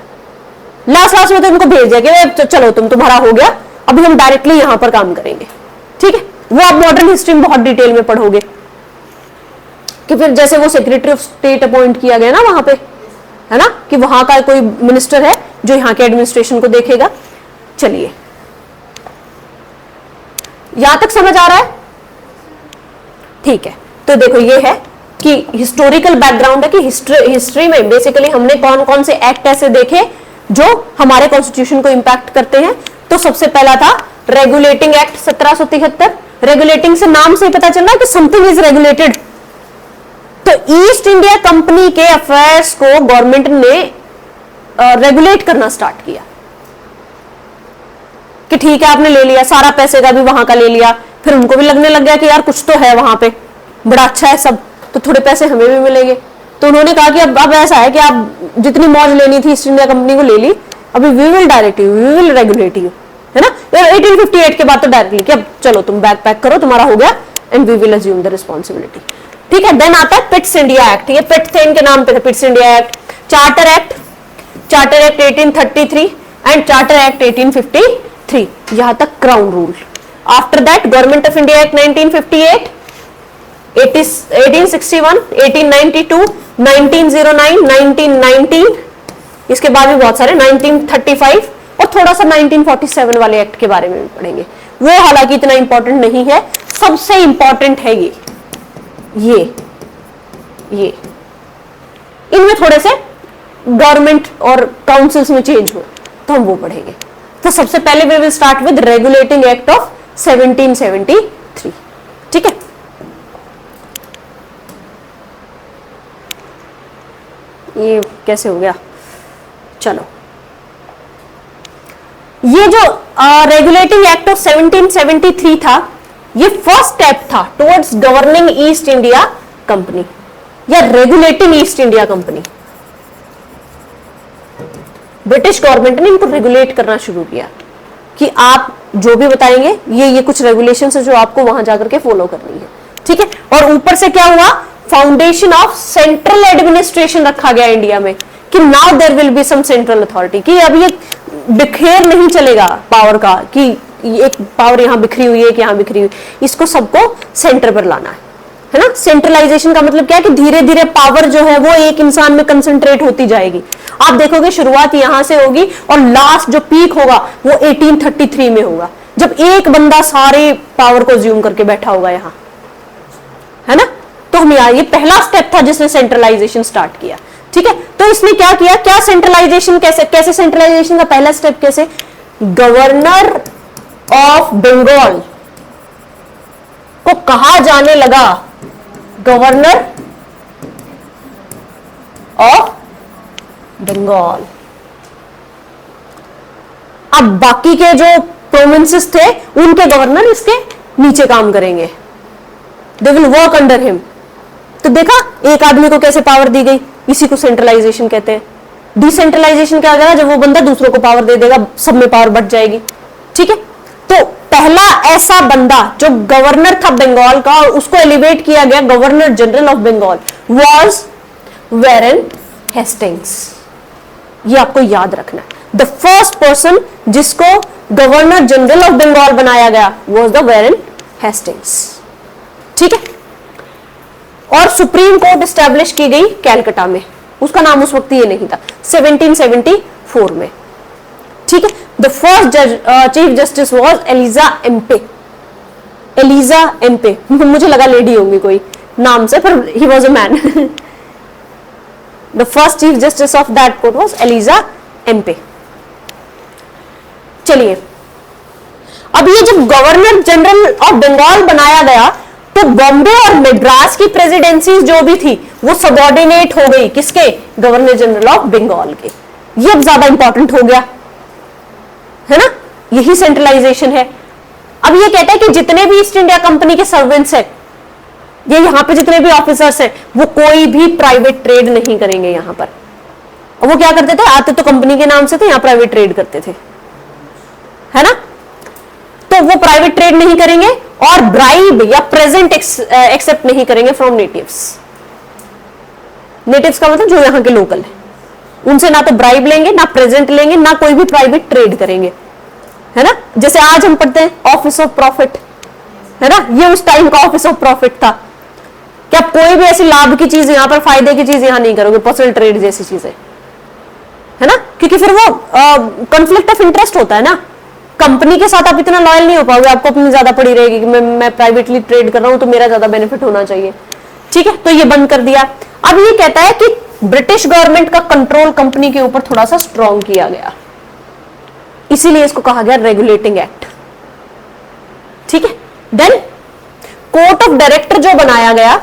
लास्ट में तो उनको भेज दिया कि चलो तुम्हारा हो गया, अभी हम डायरेक्टली यहां पर काम करेंगे। ठीक है, वो आप मॉडर्न हिस्ट्री में बहुत डिटेल में पढ़ोगे कि फिर जैसे वो सेक्रेटरी ऑफ स्टेट अपॉइंट किया गया ना वहां पे, है ना, कि वहां का कोई मिनिस्टर है जो यहाँ के एडमिनिस्ट्रेशन को देखेगा। चलिए, यहां तक समझ आ रहा है? ठीक है, तो देखो ये है कि हिस्टोरिकल बैकग्राउंड है कि हिस्ट्री में बेसिकली हमने कौन कौन से एक्ट ऐसे देखे जो हमारे कॉन्स्टिट्यूशन को इंपैक्ट करते हैं। तो सबसे पहला था रेगुलेटिंग एक्ट 1773। रेगुलेटिंग से नाम से ही पता चल रहा है कि समथिंग इज रेगुलेटेड। तो ईस्ट इंडिया कंपनी के अफेयर्स को गवर्नमेंट ने रेगुलेट करना स्टार्ट किया कि ठीक है आपने ले लिया, सारा पैसे का भी वहां का ले लिया, फिर उनको भी लगने लग गया कि यार कुछ तो है वहां पे, बड़ा अच्छा है सब, तो थोड़े पैसे हमें भी मिलेंगे। तो उन्होंने कहा कि अब ऐसा है कि आप जितनी मौज लेनी थी ईस्ट इंडिया कंपनी को ले ली, अभी we will direct you, we will regulate you, है ना। 1858 के बाद तो डायरेक्टली कि अब चलो तुम बैग पैक करो, तुम्हारा हो गया, and we will assume the responsibility. ठीक है, देन आता है पिट्स इंडिया एक्ट। ये पिट्स के नाम पे था, Pitt's India act. Charter act 1833 and charter act 1853, यहां तक crown rule. After that government of India act 1958, 1861, 1892, 1909, 1919, इसके बाद भी बहुत सारे, 1935 और थोड़ा सा 1947 वाले एक्ट के बारे में भी पढ़ेंगे। वो हालांकि इतना इंपॉर्टेंट नहीं है, सबसे इंपॉर्टेंट है ये इनमें थोड़े से गवर्नमेंट और काउंसिल्स में चेंज हुए, तो हम वो पढ़ेंगे। तो सबसे पहले we will start with regulating act of 1773। ठीक है, ये कैसे हो गया, चलो, ये जो रेगुलेटिंग एक्ट ऑफ 1773 था, ये फर्स्ट स्टेप था towards governing East India Company या regulating East India Company. British government ने इनको रेगुलेट करना शुरू किया कि आप जो भी बताएंगे ये कुछ रेगुलेशंस है जो आपको वहां जाकर के फॉलो करनी है। ठीक है, और ऊपर से क्या हुआ, फाउंडेशन ऑफ सेंट्रल एडमिनिस्ट्रेशन रखा गया इंडिया में कि now there will be some central authority, कि अब ये बिखेर नहीं चलेगा पावर का कि एक पावर यहां बिखरी हुई है कि यहां बिखरी हुई, इसको सबको सेंटर पर लाना है ना। सेंट्रलाइजेशन का मतलब क्या है कि धीरे धीरे पावर जो है वो एक इंसान में कंसंट्रेट होती जाएगी। आप देखोगे शुरुआत यहां से होगी और लास्ट जो पीक होगा वो 1833 में होगा, जब एक बंदा सारे पावर को ज्यूम करके बैठा होगा यहां, है ना। तो हम ये पहला स्टेप था जिसने सेंट्रलाइजेशन स्टार्ट किया। ठीक है, तो इसने क्या किया, क्या सेंट्रलाइजेशन, कैसे सेंट्रलाइजेशन का पहला स्टेप कैसे, गवर्नर ऑफ बंगाल को कहा जाने लगा गवर्नर ऑफ बंगाल। अब बाकी के जो प्रोविंसेस थे उनके गवर्नर इसके नीचे काम करेंगे, they will work under him. तो देखा एक आदमी को कैसे पावर दी गई, इसी को सेंट्रलाइजेशन कहते हैं। डिसेंट्रलाइजेशन क्या हो जाएगा, जब वो बंदा दूसरों को पावर दे देगा, सब में पावर बढ़ जाएगी। ठीक है, तो पहला ऐसा बंदा जो गवर्नर था बंगाल का और उसको एलिवेट किया गया governor general of Bengal was Warren Hastings. ये आपको याद रखना है, द फर्स्ट पर्सन जिसको गवर्नर जनरल ऑफ बंगाल बनाया गया वाज द वैरन हेस्टिंग्स। ठीक है, और सुप्रीम कोर्ट एस्टैब्लिश की गई कैलकाटा में, उसका नाम उस वक्त ये नहीं था, 1774 में। ठीक है, the first chief justice was Elijah Impey. Elijah Impey, मुझे लगा लेडी होंगी कोई नाम से, पर ही was a man. The first chief justice of that court was Elijah Impey. चलिए, अब ये जब गवर्नर जनरल ऑफ बंगाल बनाया गया तो बॉम्बे और मद्रास की प्रेसिडेंसी जो भी थी वो सबऑर्डिनेट हो गई किसके, गवर्नर जनरल ऑफ बंगाल के। ये अब ज्यादा इंपॉर्टेंट हो गया, है ना, यही सेंट्रलाइजेशन है। अब ये कहता है कि जितने भी ईस्ट इंडिया कंपनी के सर्वेंट्स हैं, ये यहां पे जितने भी ऑफिसर्स हैं, वो कोई भी प्राइवेट ट्रेड नहीं करेंगे यहां पर। और वो क्या करते थे, आते तो कंपनी के नाम से थे, यहां प्राइवेट ट्रेड करते थे, है ना। तो वो प्राइवेट ट्रेड नहीं करेंगे और ब्राइब या प्रेजेंट एक्सेप्ट नहीं करेंगे फ्रॉम नेटिव्स। नेटिव्स का मतलब जो यहां के लोकल है, उनसे ना तो ब्राइब लेंगे, ना प्रेजेंट लेंगे, ना कोई भी प्राइवेट ट्रेड करेंगे, है ना। जैसे आज हम पढ़ते हैं ऑफिस ऑफ प्रॉफिट, है ना, ये उस टाइम का ऑफिस ऑफ प्रॉफिट था कि आप कोई भी ऐसी लाभ की चीज यहां पर, फायदे की चीज यहां नहीं करोगे, पर्सनल ट्रेड जैसी चीजें, है ना, क्योंकि फिर वो कॉन्फ्लिक्ट ऑफ इंटरेस्ट होता है ना, कंपनी के साथ आप इतना लॉयल नहीं हो पाओगे, आपको अपनी ज्यादा पड़ी रहेगी कि मैं प्राइवेटली ट्रेड कर रहा हूं तो मेरा ज्यादा बेनिफिट होना चाहिए। ठीक है, तो ये बंद कर दिया। अब ये कहता है कि ब्रिटिश गवर्नमेंट का कंट्रोल कंपनी के ऊपर थोड़ा सा स्ट्रॉन्ग किया गया, इसीलिए इसको कहा गया रेगुलेटिंग एक्ट। ठीक है, देन कोर्ट ऑफ डायरेक्टर जो बनाया गया,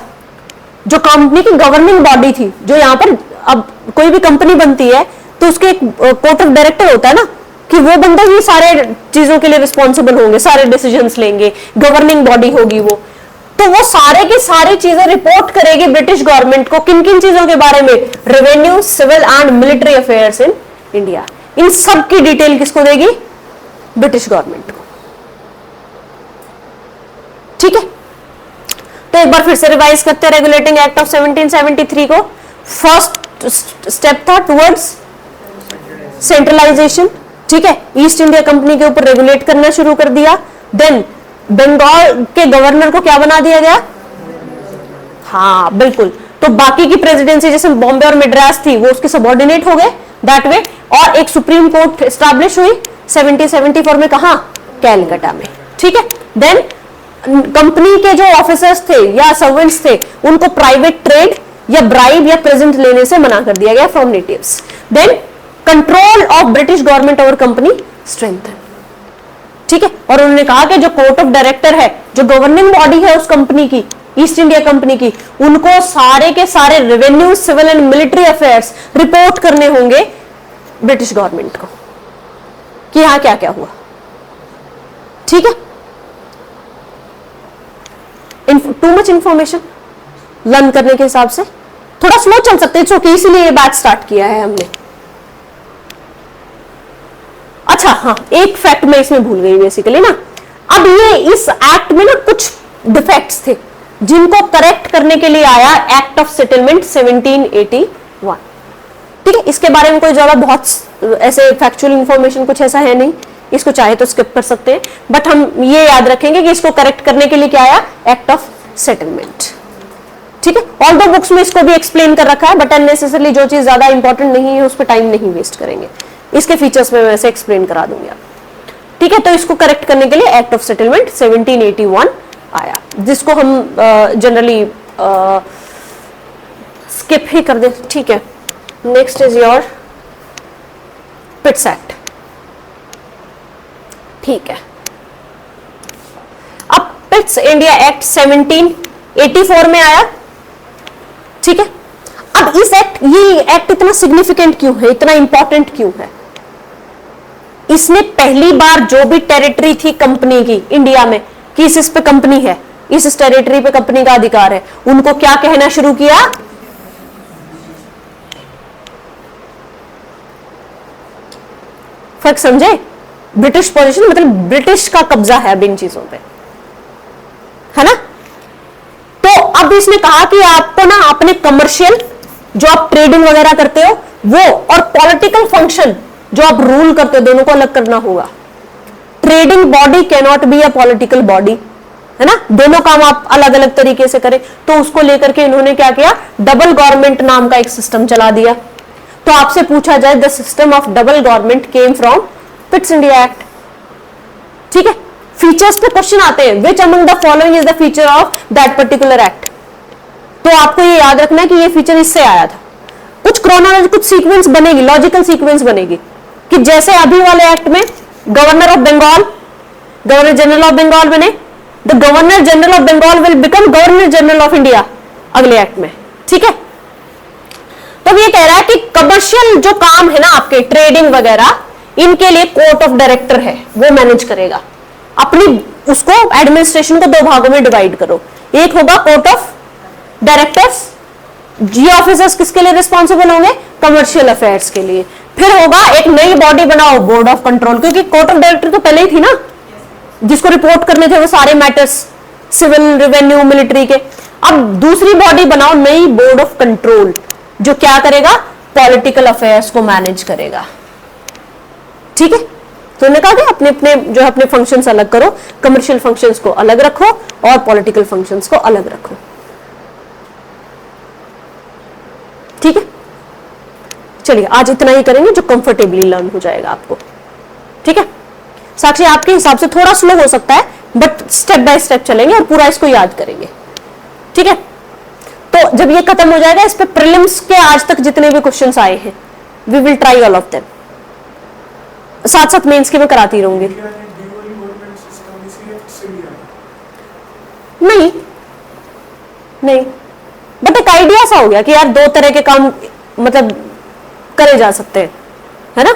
जो कंपनी की गवर्निंग बॉडी थी, जो यहां पर अब कोई भी कंपनी बनती है तो उसके एक कोर्ट ऑफ डायरेक्टर होता है ना, कि वो बंदा ही सारे चीजों के लिए रिस्पॉन्सिबल होंगे, सारे डिसीजंस लेंगे, गवर्निंग बॉडी होगी वो, तो वो सारे की सारी चीजें रिपोर्ट करेगी ब्रिटिश गवर्नमेंट को। किन किन चीजों के बारे में? Revenue, civil and military affairs in India. इन सब की डिटेल किसको देगी? ब्रिटिश गवर्नमेंट को। ठीक है, तो एक बार फिर से रिवाइज करते हैं रेगुलेटिंग एक्ट ऑफ 1773 को। फर्स्ट स्टेप था टुवर्ड्स सेंट्रलाइजेशन। ठीक है, ईस्ट इंडिया कंपनी के ऊपर रेगुलेट करना शुरू कर दिया। देन बंगाल के गवर्नर को क्या बना दिया गया? हाँ बिल्कुल, तो बाकी की प्रेसिडेंसी जैसे बॉम्बे और मद्रास थी वो उसके सबऑर्डिनेट हो गए दैट वे, और एक सुप्रीम कोर्ट एस्टैब्लिश हुई 1774 में, कहा? कैलकाटा में। ठीक है, देन कंपनी के जो ऑफिसर्स थे या सर्वेंट्स थे उनको प्राइवेट ट्रेड या ब्राइब या प्रेजेंट लेने से मना कर दिया गया from natives. Then control of British government over company strengthen. ठीक है, और उन्होंने कहा कि जो कोर्ट ऑफ डायरेक्टर है, जो गवर्निंग बॉडी है उस कंपनी की, ईस्ट इंडिया कंपनी की, उनको सारे के सारे revenue, civil and military affairs report करने होंगे ब्रिटिश गवर्नमेंट को कि यहां क्या क्या हुआ। ठीक है, टू मच इंफॉर्मेशन लर्न करने के हिसाब से थोड़ा स्लो चल सकते हैं, ओके, इसीलिए ये बैच स्टार्ट किया है हमने। अच्छा हाँ, एक फैक्ट मैं इसमें भूल गई बेसिकली ना, अब ये इस एक्ट में ना कुछ डिफेक्ट्स थे जिनको करेक्ट करने के लिए आया एक्ट ऑफ सेटलमेंट 1781। ठीक है, इसके बारे में कोई ज्यादा बहुत ऐसे फैक्चुअल इंफॉर्मेशन कुछ ऐसा है नहीं, इसको चाहे तो स्किप कर सकते हैं, बट हम ये याद रखेंगे कि इसको करेक्ट करने के लिए क्या आया? Act of settlement. ठीक है, ऑल दो बुक्स में इसको भी एक्सप्लेन कर रखा है, बट अननेसेसरली जो चीज ज्यादा इंपॉर्टेंट नहीं है उस पर टाइम नहीं वेस्ट करेंगे, इसके फीचर्स में वैसे एक्सप्लेन करा दूंगी आप। ठीक है, तो इसको करेक्ट करने के लिए एक्ट ऑफ सेटलमेंट 1781 आया, जिसको हम जनरली स्किप ही कर दे। ठीक है, नेक्स्ट इज योर पिट्स एक्ट। ठीक है, अब पिट्स इंडिया एक्ट 1784 में आया। ठीक है, अब इस एक्ट, ये एक्ट इतना सिग्निफिकेंट क्यों है, इतना इंपॉर्टेंट क्यों है? इसने पहली बार जो भी टेरिटरी थी कंपनी की इंडिया में कि इस पे कंपनी है, इस टेरिटरी पे कंपनी का अधिकार है, उनको क्या कहना शुरू किया? फर्क समझे? ब्रिटिश पोजीशन मतलब ब्रिटिश का कब्जा है अब इन चीजों पे, है ना? तो अब इसने कहा कि आपको ना अपने कमर्शियल जो आप ट्रेडिंग वगैरह करते हो वो और पॉलिटिकल फंक्शन जो आप रूल करते हो दोनों को अलग करना होगा। Trading body can not be a political body, है ना? दोनों काम आप अलग अलग तरीके से करें, तो उसको लेकर के इन्होंने क्या किया? डबल गवर्नमेंट नाम का एक सिस्टम चला दिया। तो आपसे पूछा जाए the system of double government came from Pitt's India act. ठीक है, फीचर्स पे क्वेश्चन आते हैं, which among the following is the feature of that particular act. तो आपको ये याद रखना है कि ये फीचर इससे आया था। कुछ क्रोनोलॉजी, कुछ सीक्वेंस बनेगी, लॉजिकल सीक्वेंस बनेगी कि जैसे अभी वाले एक्ट में governor of Bengal, governor general of Bengal बने, the governor general of Bengal will become governor general of India अगले एक्ट में। ठीक है, तो ये कह रहा है कि कमर्शियल जो काम है ना आपके ट्रेडिंग वगैरह, इनके लिए कोर्ट ऑफ डायरेक्टर है, वो मैनेज करेगा। अपनी उसको एडमिनिस्ट्रेशन को दो भागों में डिवाइड करो, एक होगा कोर्ट ऑफ डायरेक्टर्स, ये ऑफिसर्स किसके लिए रिस्पॉन्सिबल होंगे? कमर्शियल अफेयर्स के लिए। फिर होगा एक नई बॉडी बनाओ, बोर्ड ऑफ कंट्रोल, क्योंकि कोर्ट ऑफ डायरेक्टर तो पहले ही थी ना, जिसको रिपोर्ट करने थे वो सारे मैटर्स सिविल, रेवेन्यू, मिलिट्री के। अब दूसरी बॉडी बनाओ, नई बोर्ड ऑफ कंट्रोल, जो क्या करेगा? पॉलिटिकल अफेयर्स को मैनेज करेगा। ठीक है, तो उन्होंने कहा कि अपने अपने जो है अपने फंक्शंस अलग करो, कमर्शियल फंक्शंस को अलग रखो और पॉलिटिकल फंक्शंस को अलग रखो। ठीक है, चलिए आज इतना ही करेंगे जो कंफर्टेबली लर्न हो जाएगा आपको, ठीक है। साक्षी आपके हिसाब से थोड़ा स्लो हो सकता है, बट स्टेप बाय स्टेप चलेंगे और पूरा इसको याद करेंगे, ठीक है। तो जब ये खत्म हो जाएगा, इस पे प्रीलिम्स के आज तक जितने भी क्वेश्चंस आए हैं, we will try all of them, साथ साथ मेंस के मैं कराती रहूंगी। नहीं नहीं, बट एक आइडिया सा हो गया कि यार दो तरह के काम मतलब करे जा सकते हैं, है ना।